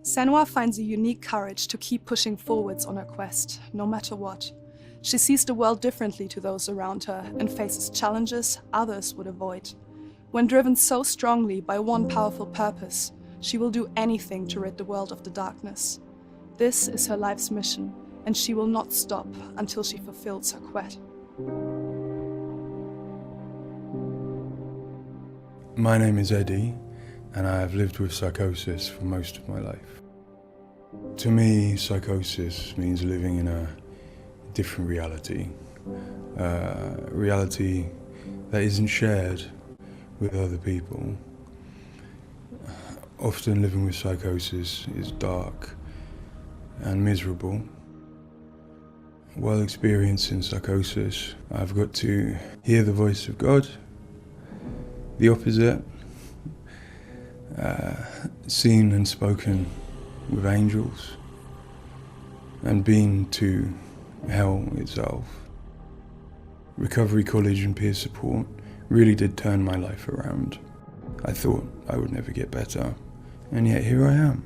Senua finds a unique courage to keep pushing forwards on her quest, no matter what. She sees the world differently to those around her and faces challenges others would avoid. When driven so strongly by one powerful purpose, she will do anything to rid the world of the darkness. This is her life's mission, and she will not stop until she fulfills her quest. My name is Eddie, and I have lived with psychosis for most of my life. To me, psychosis means living in a different reality, a reality that isn't shared with other people. Often living with psychosis is dark and miserable. While experiencing psychosis, I've got to hear the voice of God, the opposite, seen and spoken with angels, and been to hell itself. Recovery college and peer support really did turn my life around. I thought I would never get better, and yet here I am.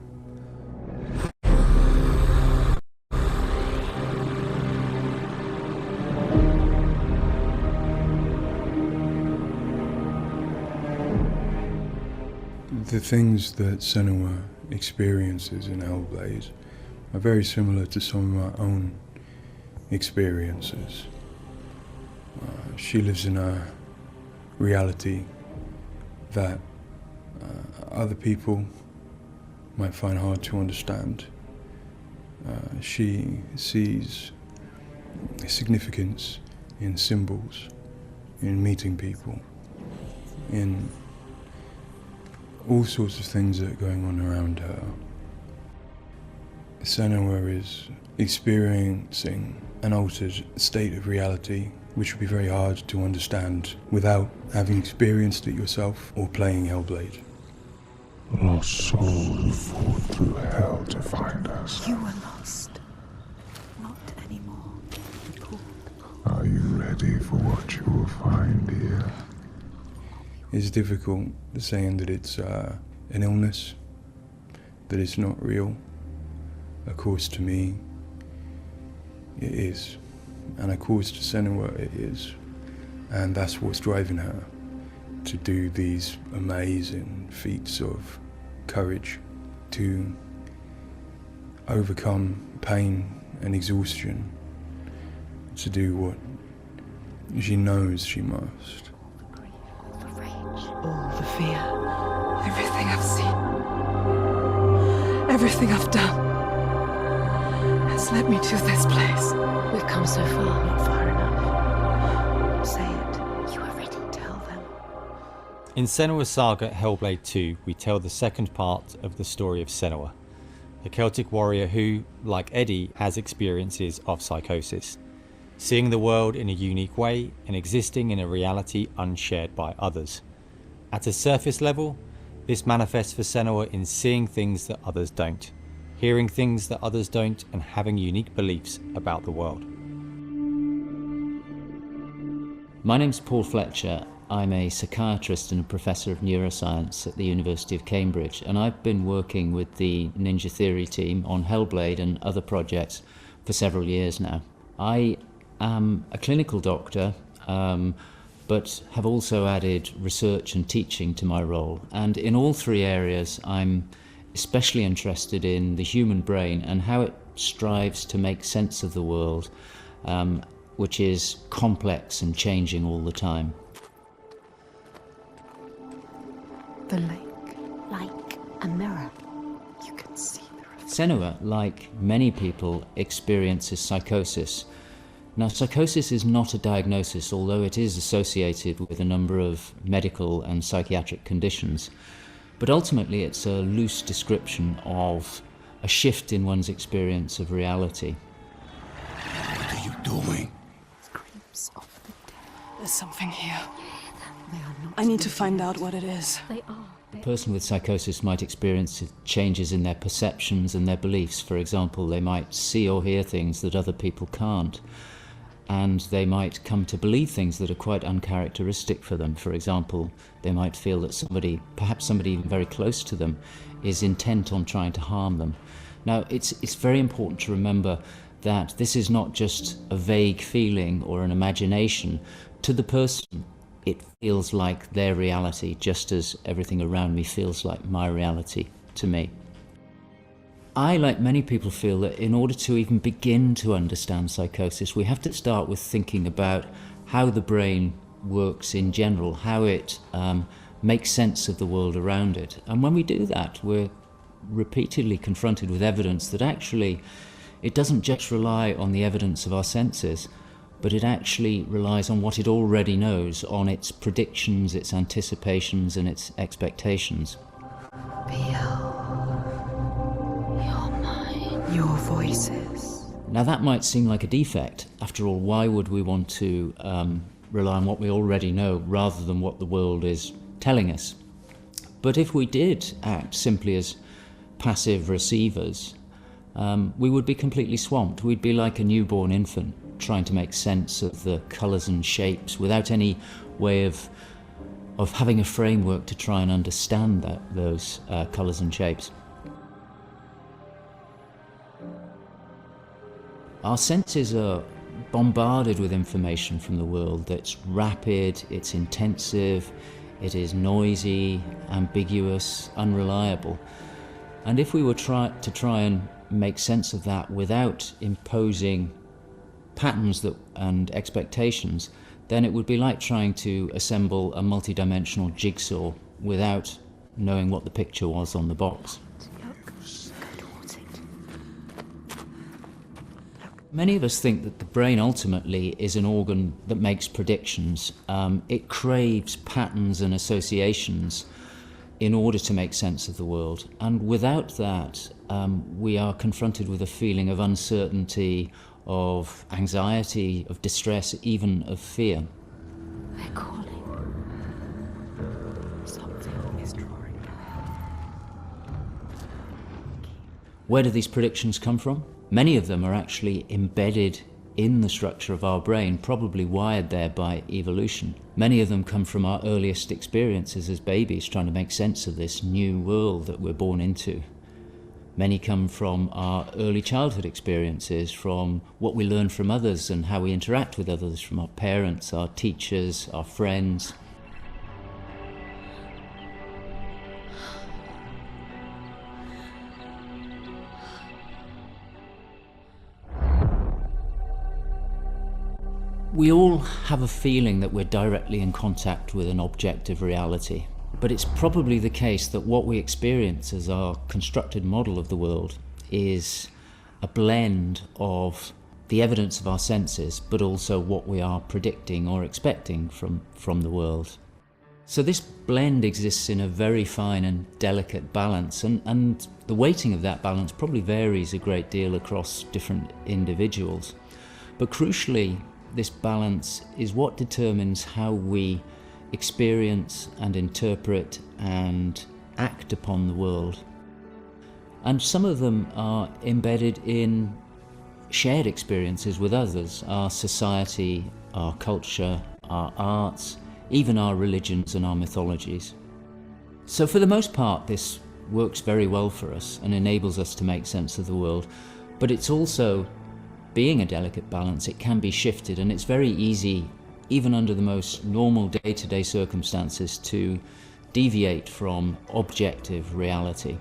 The things that Senua experiences in Hellblade are very similar to some of my own experiences. She lives in a reality that other people might find hard to understand. She sees significance in symbols, in meeting people, in all sorts of things that are going on around her. Senua is experiencing an altered state of reality which would be very hard to understand without having experienced it yourself or playing Hellblade. Lost soul who fought through hell to find us. You were lost. Not anymore. Are you ready for what you will find here? It's difficult saying that it's an illness, that it's not real. Of course, to me, it is. And of course, to Senua, it is. And that's what's driving her to do these amazing feats of courage, to overcome pain and exhaustion, to do what she knows she must. All the fear. Everything I've seen, everything I've done, has led me to this place. We've come so far, not far enough. Say it. You are ready. Tell them. In Senua's saga Hellblade 2, we tell the second part of the story of Senua, a Celtic warrior who, like Eddie, has experiences of psychosis, seeing the world in a unique way and existing in a reality unshared by others. At a surface level, this manifests for Senua in seeing things that others don't, hearing things that others don't, and having unique beliefs about the world. My name's Paul Fletcher. I'm a psychiatrist and a professor of neuroscience at the University of Cambridge, and I've been working with the Ninja Theory team on Hellblade and other projects for several years now. I am a clinical doctor, but have also added research and teaching to my role. And in all three areas, I'm especially interested in the human brain and how it strives to make sense of the world, which is complex and changing all the time. The lake. Like a mirror. You can see the reflection. Senua, like many people, experiences psychosis. Now, psychosis is not a diagnosis, although it is associated with a number of medical and psychiatric conditions. But ultimately, it's a loose description of a shift in one's experience of reality. What are you doing? Screams of the dead. There's something here. They are not. I need to find out what it is. They are. A person with psychosis might experience changes in their perceptions and their beliefs. For example, they might see or hear things that other people can't. and they might come to believe things that are quite uncharacteristic for them. For example, they might feel that somebody, perhaps somebody even very close to them, is intent on trying to harm them. Now, it's very important to remember that this is not just a vague feeling or an imagination. To the person, it feels like their reality, just as everything around me feels like my reality to me. I, like many people, feel that in order to even begin to understand psychosis, we have to start with thinking about how the brain works in general, how it makes sense of the world around it. And when we do that, we're repeatedly confronted with evidence that actually it doesn't just rely on the evidence of our senses, but it actually relies on what it already knows, on its predictions, its anticipations, and its expectations. Your voices. Now that might seem like a defect. After all, why would we want to rely on what we already know rather than what the world is telling us? But if we did act simply as passive receivers, we would be completely swamped. We'd be like a newborn infant trying to make sense of the colours and shapes without any way of having a framework to try and understand those colours and shapes. Our senses are bombarded with information from the world that's rapid, it's intensive, it is noisy, ambiguous, unreliable. And if we were to try and make sense of that without imposing patterns and expectations, then it would be like trying to assemble a multidimensional jigsaw without knowing what the picture was on the box. Many of us think that the brain ultimately is an organ that makes predictions. It craves patterns and associations in order to make sense of the world. And without that, we are confronted with a feeling of uncertainty, of anxiety, of distress, even of fear. They're calling. Something is drawing near. Where do these predictions come from? Many of them are actually embedded in the structure of our brain, probably wired there by evolution. Many of them come from our earliest experiences as babies, trying to make sense of this new world that we're born into. Many come from our early childhood experiences, from what we learn from others and how we interact with others, from our parents, our teachers, our friends. We all have a feeling that we're directly in contact with an objective reality, but it's probably the case that what we experience as our constructed model of the world is a blend of the evidence of our senses, but also what we are predicting or expecting from the world. So this blend exists in a very fine and delicate balance, and the weighting of that balance probably varies a great deal across different individuals. But crucially, this balance is what determines how we experience and interpret and act upon the world. And some of them are embedded in shared experiences with others, our society, our culture, our arts, even our religions and our mythologies. So for the most part, this works very well for us and enables us to make sense of the world, but it's also, being a delicate balance, it can be shifted, and it's very easy, even under the most normal day-to-day circumstances, to deviate from objective reality.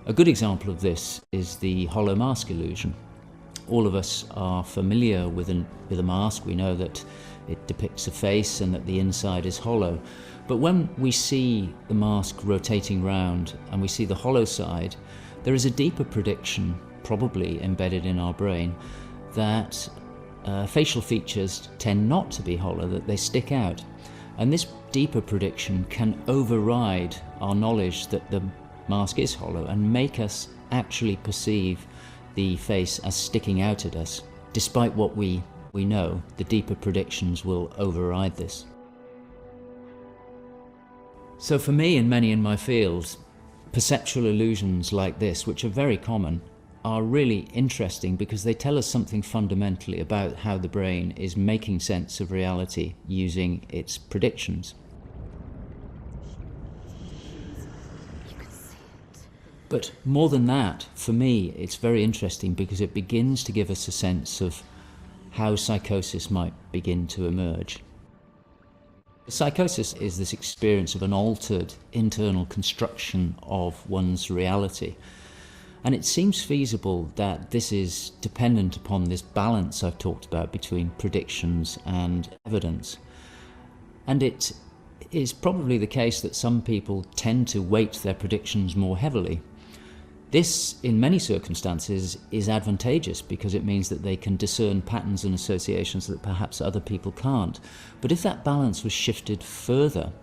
A good example of this is the hollow mask illusion. All of us are familiar with a mask. We know that it depicts a face and that the inside is hollow. But when we see the mask rotating round and we see the hollow side, there is a deeper prediction, probably embedded in our brain, that facial features tend not to be hollow, that they stick out. And this deeper prediction can override our knowledge that the mask is hollow and make us actually perceive the face as sticking out at us. Despite what we know, the deeper predictions will override this. So for me and many in my field, perceptual illusions like this, which are very common, are really interesting because they tell us something fundamentally about how the brain is making sense of reality using its predictions. But more than that, for me, it's very interesting because it begins to give us a sense of how psychosis might begin to emerge. Psychosis is this experience of an altered internal construction of one's reality. And it seems feasible that this is dependent upon this balance I've talked about between predictions and evidence. And it is probably the case that some people tend to weight their predictions more heavily. This, in many circumstances, is advantageous because it means that they can discern patterns and associations that perhaps other people can't. But if that balance was shifted further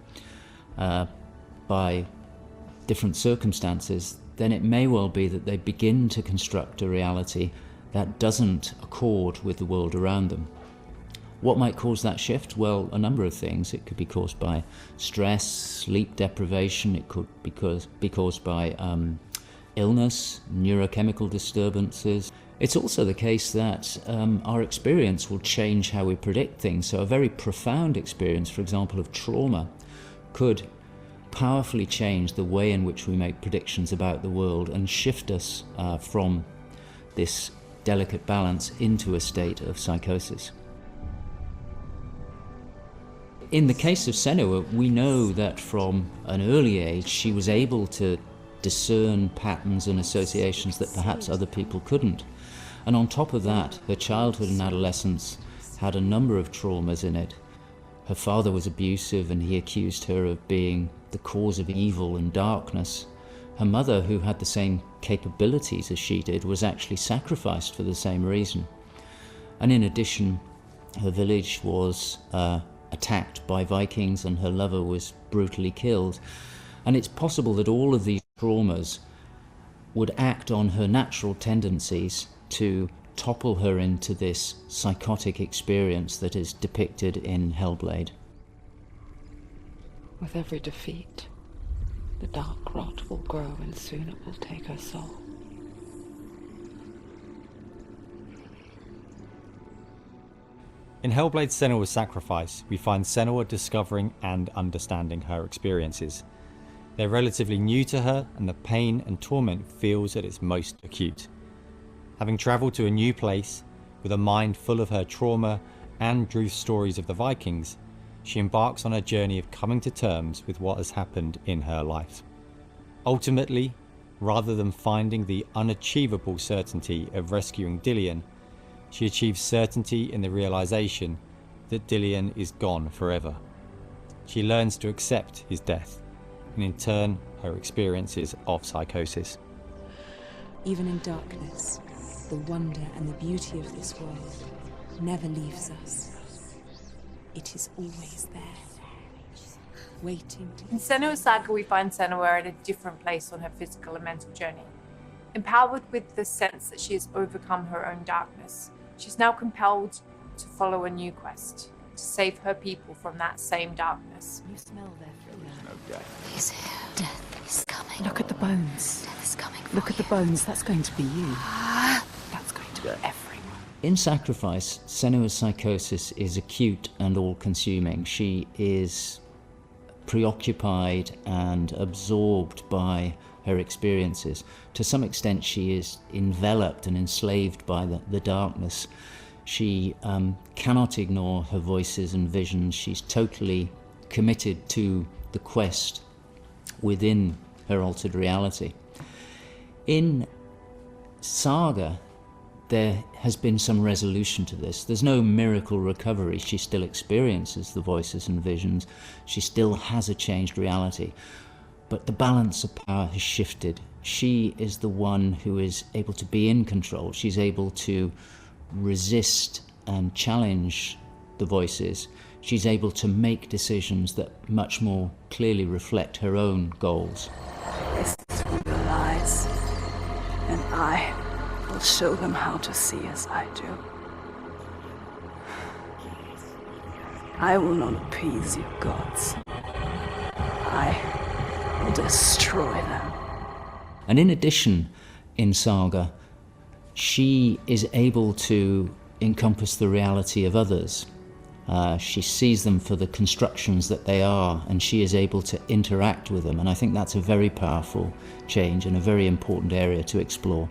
by different circumstances, then it may well be that they begin to construct a reality that doesn't accord with the world around them. What might cause that shift? Well, a number of things. It could be caused by stress, sleep deprivation. It could be caused by illness, neurochemical disturbances. It's also the case that our experience will change how we predict things. So a very profound experience, for example, of trauma, could powerfully change the way in which we make predictions about the world and shift us from this delicate balance into a state of psychosis. In the case of Senua, we know that from an early age she was able to discern patterns and associations that perhaps other people couldn't. And on top of that, her childhood and adolescence had a number of traumas in it. Her father was abusive and he accused her of being the cause of evil and darkness. Her mother, who had the same capabilities as she did, was actually sacrificed for the same reason. And in addition, her village was attacked by Vikings and her lover was brutally killed. And it's possible that all of these traumas would act on her natural tendencies to topple her into this psychotic experience that is depicted in Hellblade. With every defeat, the dark rot will grow and soon it will take her soul. In Hellblade Senua's Sacrifice, we find Senua discovering and understanding her experiences. They're relatively new to her, and the pain and torment feels at its most acute. Having travelled to a new place, with a mind full of her trauma and Druth's stories of the Vikings, she embarks on a journey of coming to terms with what has happened in her life. Ultimately, rather than finding the unachievable certainty of rescuing Dillion, she achieves certainty in the realization that Dillion is gone forever. She learns to accept his death, and in turn, her experiences of psychosis. Even in darkness, the wonder and the beauty of this world never leaves us. It is always there, waiting to... In Senua's Saga, we find Senua at a different place on her physical and mental journey. Empowered with the sense that she has overcome her own darkness, she's now compelled to follow a new quest, to save her people from that same darkness. You smell their freedom. He's here. Death is coming. Look at the bones. Death is coming for Look at the you. bones. That's going to be you. That's going to be everyone. In Sacrifice, Senua's psychosis is acute and all-consuming. She is preoccupied and absorbed by her experiences. To some extent, she is enveloped and enslaved by the darkness. She cannot ignore her voices and visions. She's totally committed to the quest within her altered reality. In Saga, there has been some resolution to this. There's no miracle recovery. She still experiences the voices and visions. She still has a changed reality. But the balance of power has shifted. She is the one who is able to be in control. She's able to resist and challenge the voices. She's able to make decisions that much more clearly reflect her own goals. Listen to the lies, and I will show them how to see as I do. I will not appease your gods. I will destroy them. And in addition, in Saga, she is able to encompass the reality of others. She sees them for the constructions that they are, and she is able to interact with them. And I think that's a very powerful change and a very important area to explore.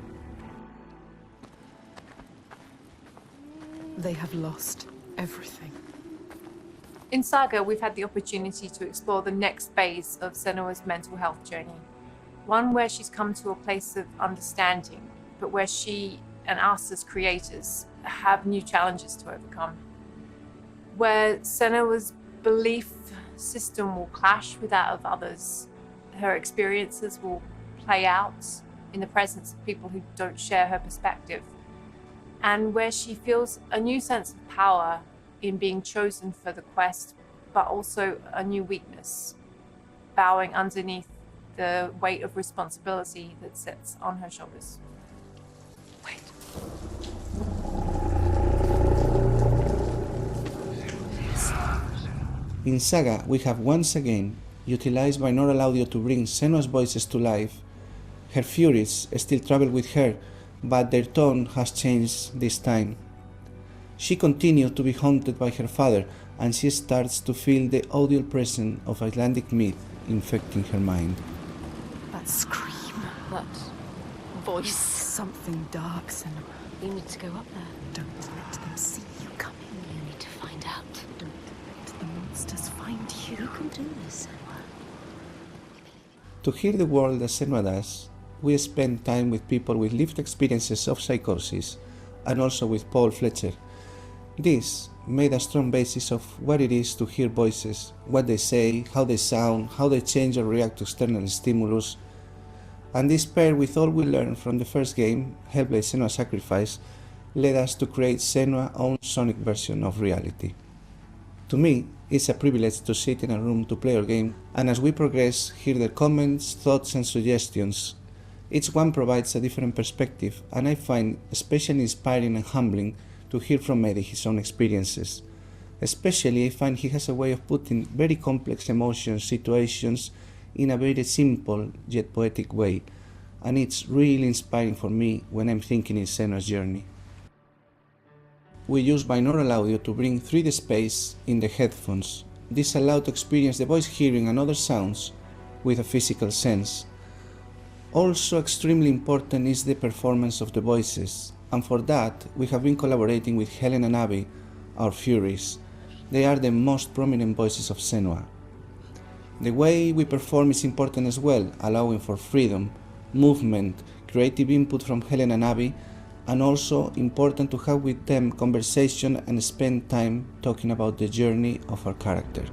They have lost everything. In Saga, we've had the opportunity to explore the next phase of Senua's mental health journey. One where she's come to a place of understanding, but where she and us as creators have new challenges to overcome. Where Senua's belief system will clash with that of others. Her experiences will play out in the presence of people who don't share her perspective. And where she feels a new sense of power in being chosen for the quest, but also a new weakness, bowing underneath the weight of responsibility that sits on her shoulders. Wait. In Saga, we have once again utilized binaural audio to bring Senua's voices to life. Her furies still travel with her, but their tone has changed this time. She continues to be haunted by her father, and she starts to feel the audible presence of Icelandic myth infecting her mind. That scream. What? Voice. Something dark, Senua. You need to go up there. Don't let them see you coming. You need to find out. Don't let the monsters find you. You can do this, Senua. To hear the world as Senua does, we spend time with people with lived experiences of psychosis, and also with Paul Fletcher. This made a strong basis of what it is to hear voices, what they say, how they sound, how they change or react to external stimulus. And this paired with all we learned from the first game, Hellblade: Senua's Sacrifice, led us to create Senua's own sonic version of reality. To me, it's a privilege to sit in a room to play our game, and as we progress, hear their comments, thoughts and suggestions. Each one provides a different perspective, and I find especially inspiring and humbling to hear from Eddie his own experiences. Especially, I find he has a way of putting very complex emotions, situations, in a very simple yet poetic way, and it's really inspiring for me when I'm thinking in Senua's journey. We use binaural audio to bring 3D space in the headphones. This allows to experience the voice hearing and other sounds with a physical sense. Also extremely important is the performance of the voices, and for that we have been collaborating with Helen and Abby, our Furies. They are the most prominent voices of Senua. The way we perform is important as well, allowing for freedom, movement, creative input from Helen and Abby, and also important to have with them conversation and spend time talking about the journey of our character.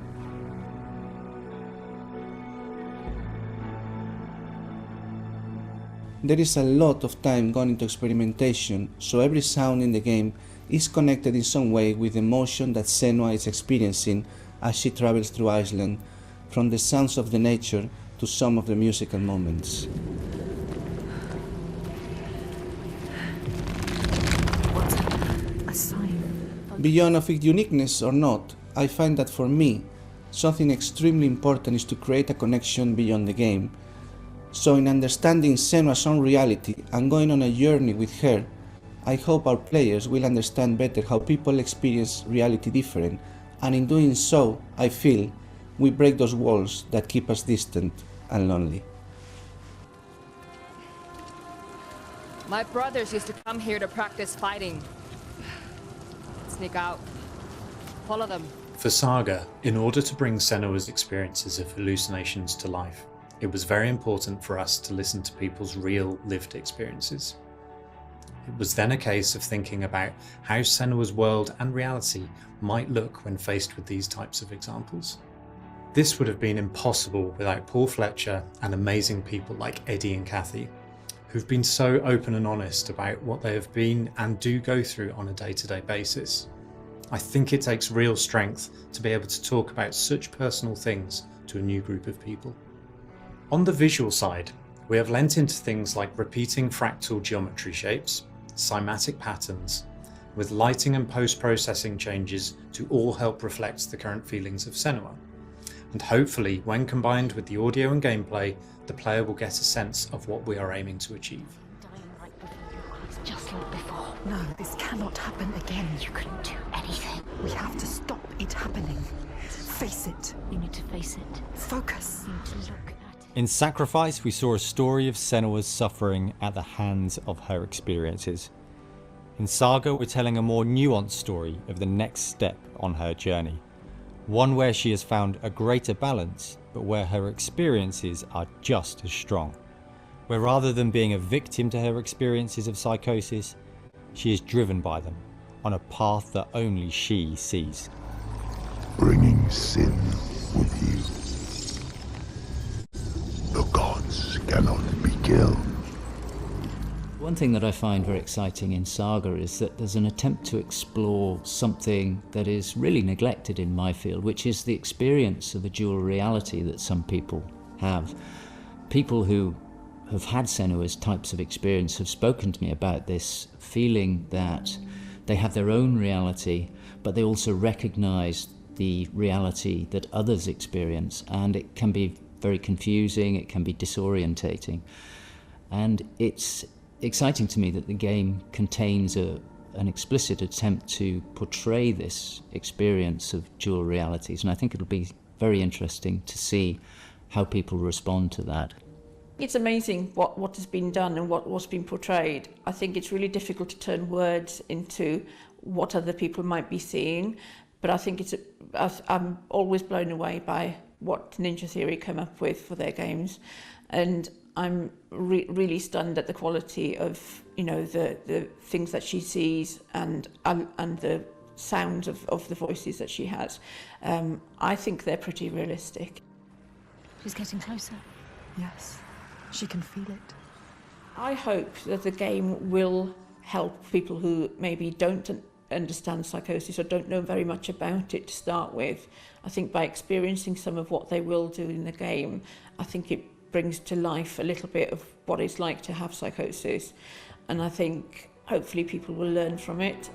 There is a lot of time gone into experimentation, so every sound in the game is connected in some way with the emotion that Senua is experiencing as she travels through Iceland, from the sounds of the nature to some of the musical moments. What's a sign? Beyond of its uniqueness or not, I find that for me, something extremely important is to create a connection beyond the game. So in understanding Senua's own reality and going on a journey with her, I hope our players will understand better how people experience reality different, and in doing so, I feel, we break those walls that keep us distant and lonely. My brothers used to come here to practice fighting. Sneak out. Follow them. For Saga, in order to bring Senua's experiences of hallucinations to life, it was very important for us to listen to people's real lived experiences. It was then a case of thinking about how Senua's world and reality might look when faced with these types of examples. This would have been impossible without Paul Fletcher and amazing people like Eddie and Kathy, who've been so open and honest about what they have been and do go through on a day-to-day basis. I think it takes real strength to be able to talk about such personal things to a new group of people. On the visual side, we have lent into things like repeating fractal geometry shapes, cymatic patterns, with lighting and post-processing changes to all help reflect the current feelings of Senua. And hopefully, when combined with the audio and gameplay, the player will get a sense of what we are aiming to achieve. Dying right before your eyes, just like No, this cannot happen again. You couldn't do anything. We have to stop it happening. Face it. You need to face it. Focus. You need to look at it. In Sacrifice, we saw a story of Senua's suffering at the hands of her experiences. In Saga, we're telling a more nuanced story of the next step on her journey. One where she has found a greater balance, but where her experiences are just as strong. Where rather than being a victim to her experiences of psychosis, she is driven by them on a path that only she sees. Bringing sin with you. The gods cannot be killed. One thing that I find very exciting in Saga is that there's an attempt to explore something that is really neglected in my field, which is the experience of a dual reality that some people have. People who have had Senua's types of experience have spoken to me about this feeling that they have their own reality, but they also recognize the reality that others experience, and it can be very confusing, it can be disorientating. And it's exciting to me that the game contains an explicit attempt to portray this experience of dual realities, and I think it'll be very interesting to see how people respond to that. It's amazing what has been done and what's been portrayed. I think it's really difficult to turn words into what other people might be seeing, but I think I'm always blown away by what Ninja Theory come up with for their games, and I'm really stunned at the quality of the things that she sees and the sounds of the voices that she has. I think they're pretty realistic. She's getting closer. Yes, she can feel it. I hope that the game will help people who maybe don't understand psychosis or don't know very much about it to start with. I think by experiencing some of what they will do in the game, I think it brings to life a little bit of what it's like to have psychosis, and I think hopefully people will learn from it.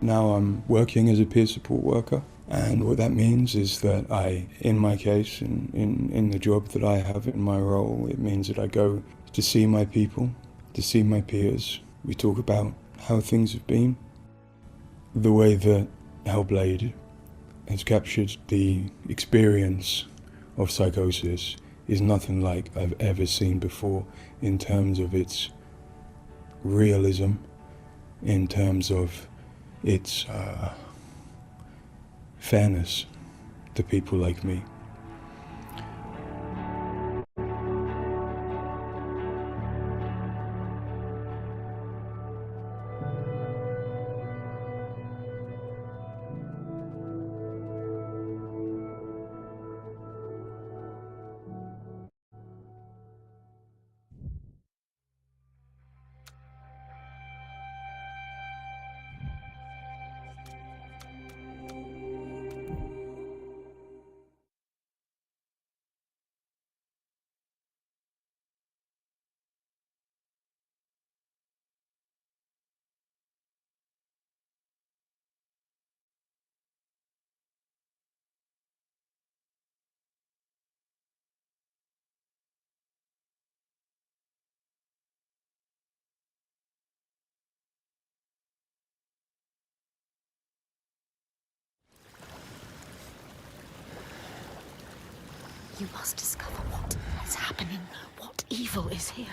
Now I'm working as a peer support worker, and what that means is that I, in my case, in the job that I have in my role, it means that I go to see my people, to see my peers. We talk about how things have been. The way that Hellblade has captured the experience of psychosis is nothing like I've ever seen before in terms of its realism, in terms of its fairness to people like me. You must discover what is happening, what evil is here.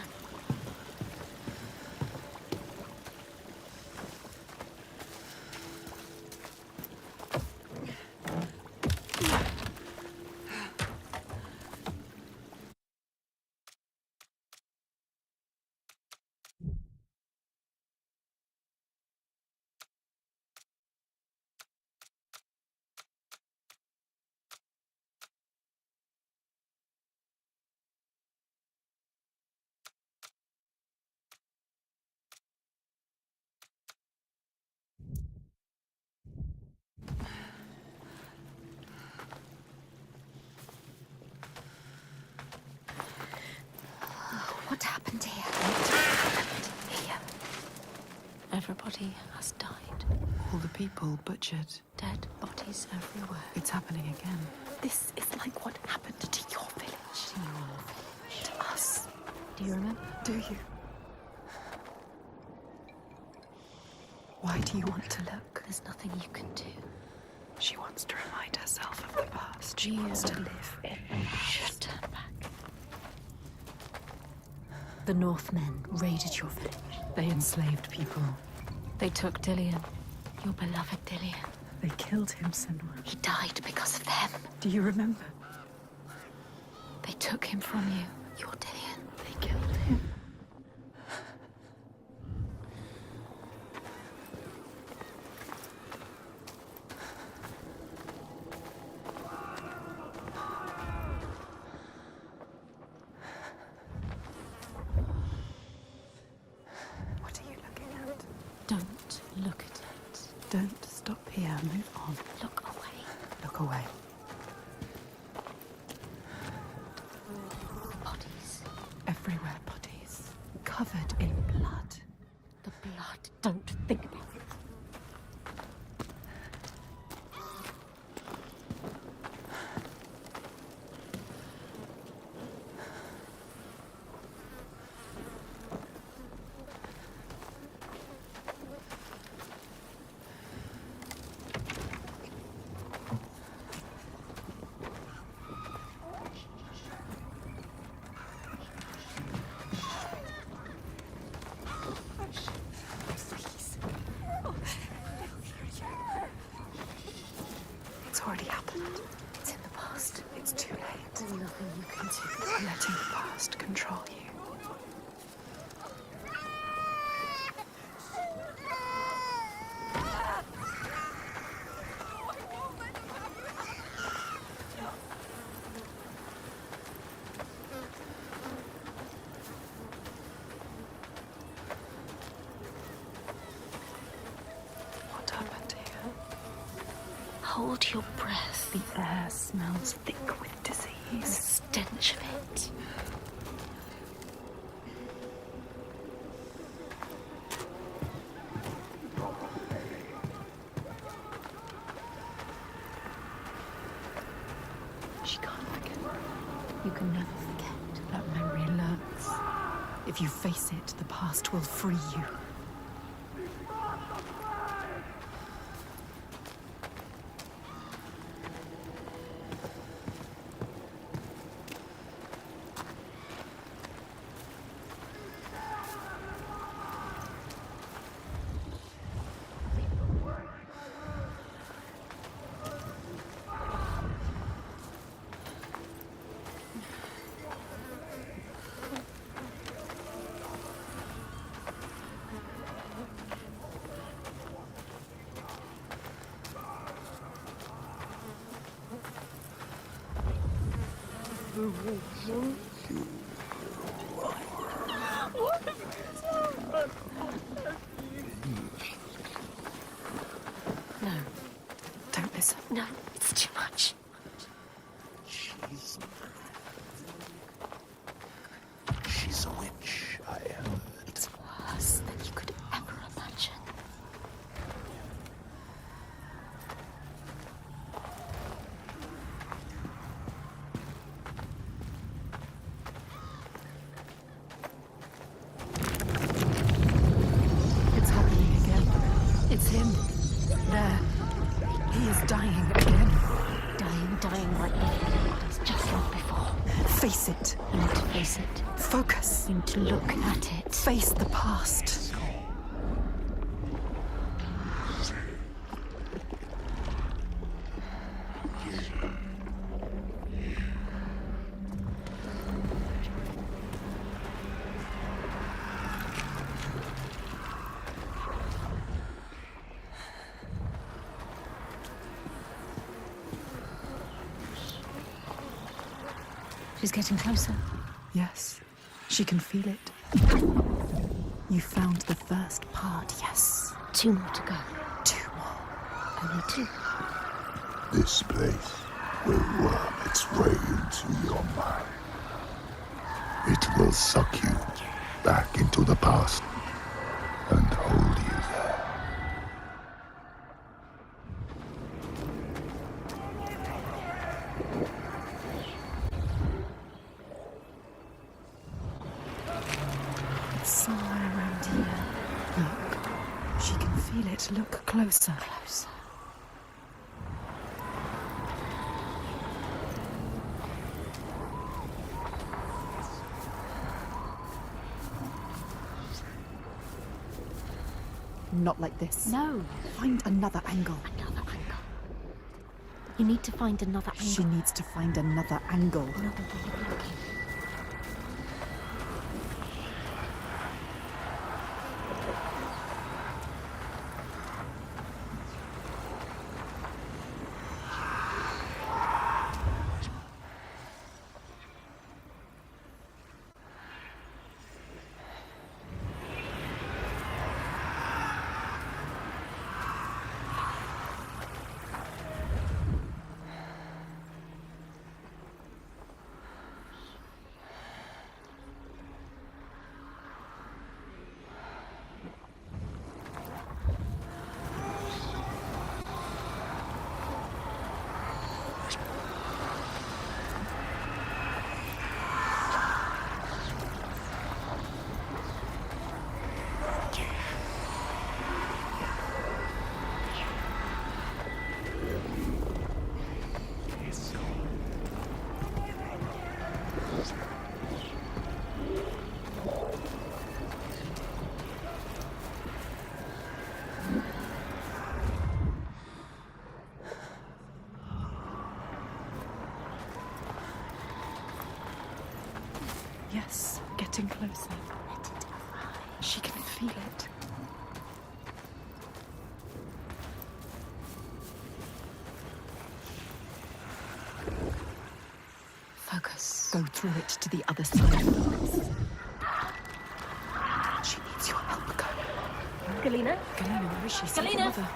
What happened here? What happened here? Everybody has died. All the people butchered. Dead bodies everywhere. It's happening again. This is like what happened to your village. To your village. To us. Do you remember? Do you? Why do you want to look? There's nothing you can do. She wants to remind herself of the past. She wants to live in. Just turn back. The Northmen raided your village. They enslaved people. They took Dillian, your beloved Dillian. They killed him, Senua. He died because of them. Do you remember? They took him from you, your Dillian. They killed him. What are you looking at? Don't look at it. Don't stop here. Move on. Look away. Look away. Bodies. Everywhere bodies. Covered in blood. The blood. Don't think about it. It's already happened. It's in the past. It's too late. There's nothing you can do. You're letting the past control you. What happened here? Hold your breath. The air smells thick with The disease. stench of it. She can't forget. You can never forget. That memory alerts. If you face it, the past will free you. No. Don't listen. No, it's too much. She's a witch, I heard. It's worse than you could ever imagine. It's happening again. It's him. There. He is dying again. Dying like bodies, just like before. Face it. You need to face it. Focus. You need to look at it. Face the past. She's getting closer. Yes. She can feel it. You found the first part, yes. 2 more to go. 2 more. Only 2. This place will worm its way into your mind. It will suck you back into the past and hold you there. It's somewhere around here. Look. She can feel it. Look closer. Closer. Not like this. No. Find another angle. Another angle. You need to find another angle. She needs to find another angle. Another way of looking. Yes, getting closer. She can feel it. Focus. Go through it to the other side. She needs your help. Go. Galena? Galena, where is she? Save Galena! your mother.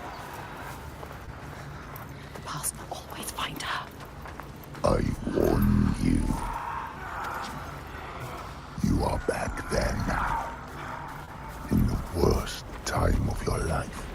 The past will always find her. I warn you. You are back there now. In the worst time of your life.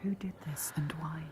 Who did this and why?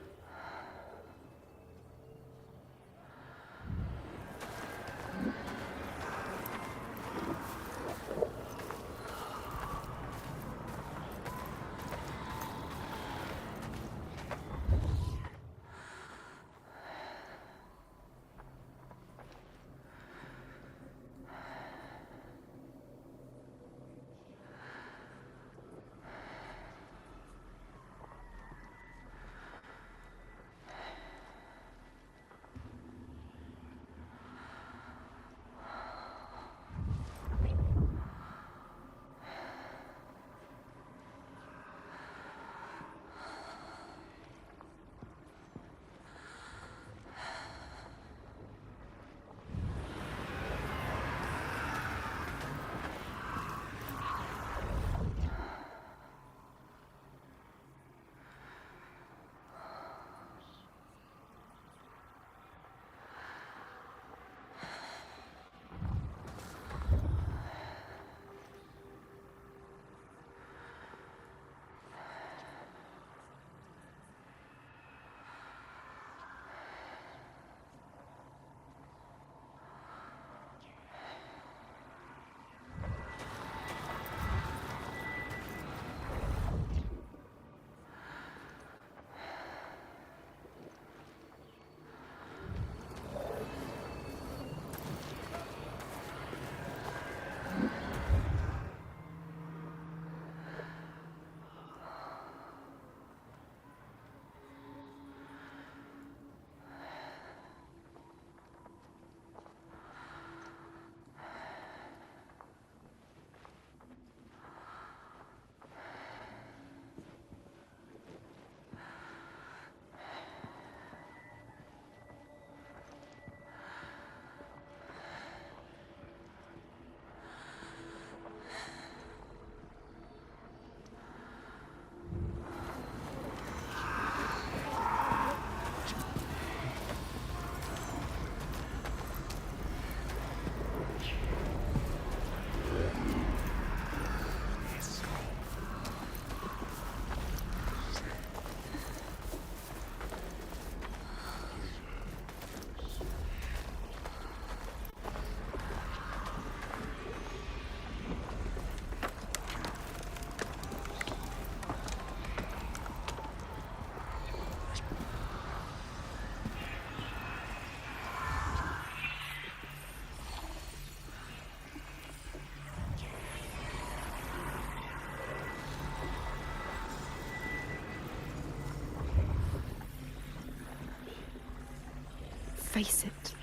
Face it.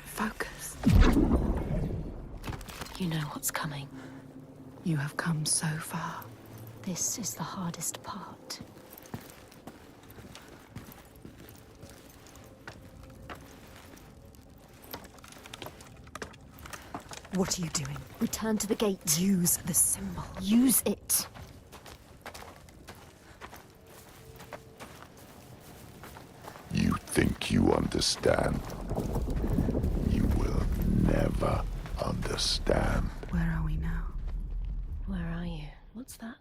Focus. You know what's coming. You have come so far. This is the hardest part. What are you doing? Return to the gate. Use the symbol. Use it. You think you understand? You will never understand. Where are we now? Where are you? What's that?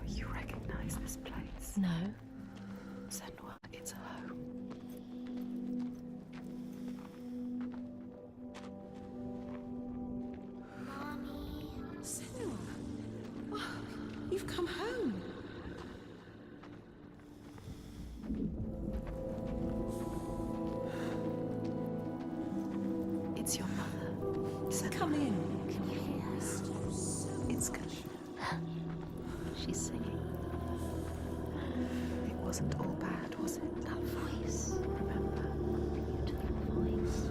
You recognize this place? No. Senua, it's a home. Senua, you've come home. It's your mother. Senua. Come in. Can you hear us? It's Kalina. She's singing. It wasn't all bad, was it? That voice. Remember? Beautiful voice.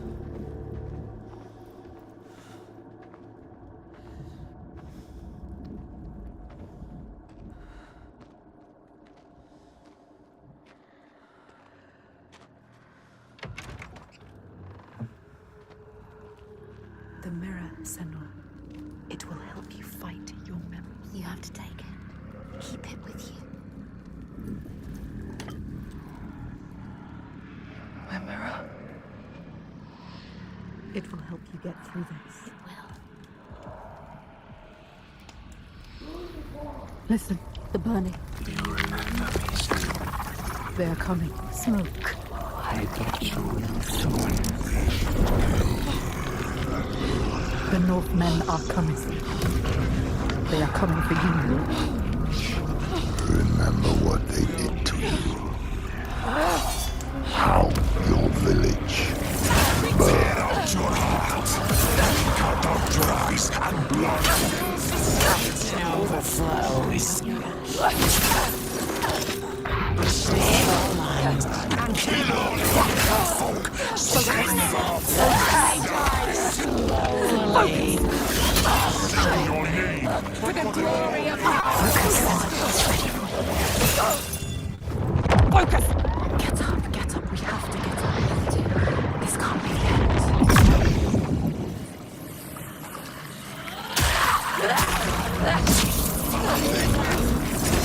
The mirror, Senua. It will help you fight your memories. You have to take it. Keep it with you. My mirror. It will help you get through this. It will. Listen. The burning. Do you remember? They are coming. Smoke. I get you soon. The Northmen are coming. They are coming for you. Remember what they did to you. How your village burned. Out your heart. Cut out your eyes and blood. Overflows. And kill all your folk. Sing your name. For the glory of Focus! Get up, get up. We have to get up. This can't be the end.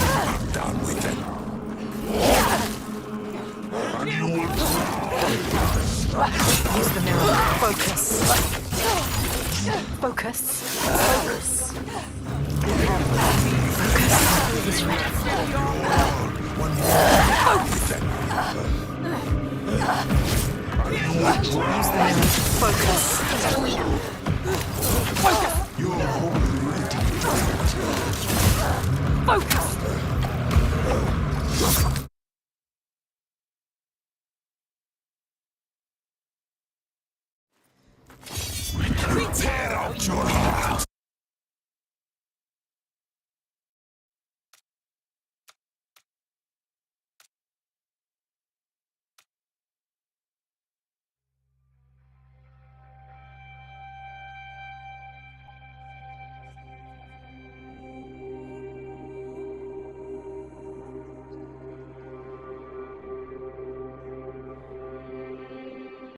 I'm done with them. And you will Use the mirror. Focus. Focus. Focus. He's ready. Use the mirror. Focus. Focus. Focus. tear out your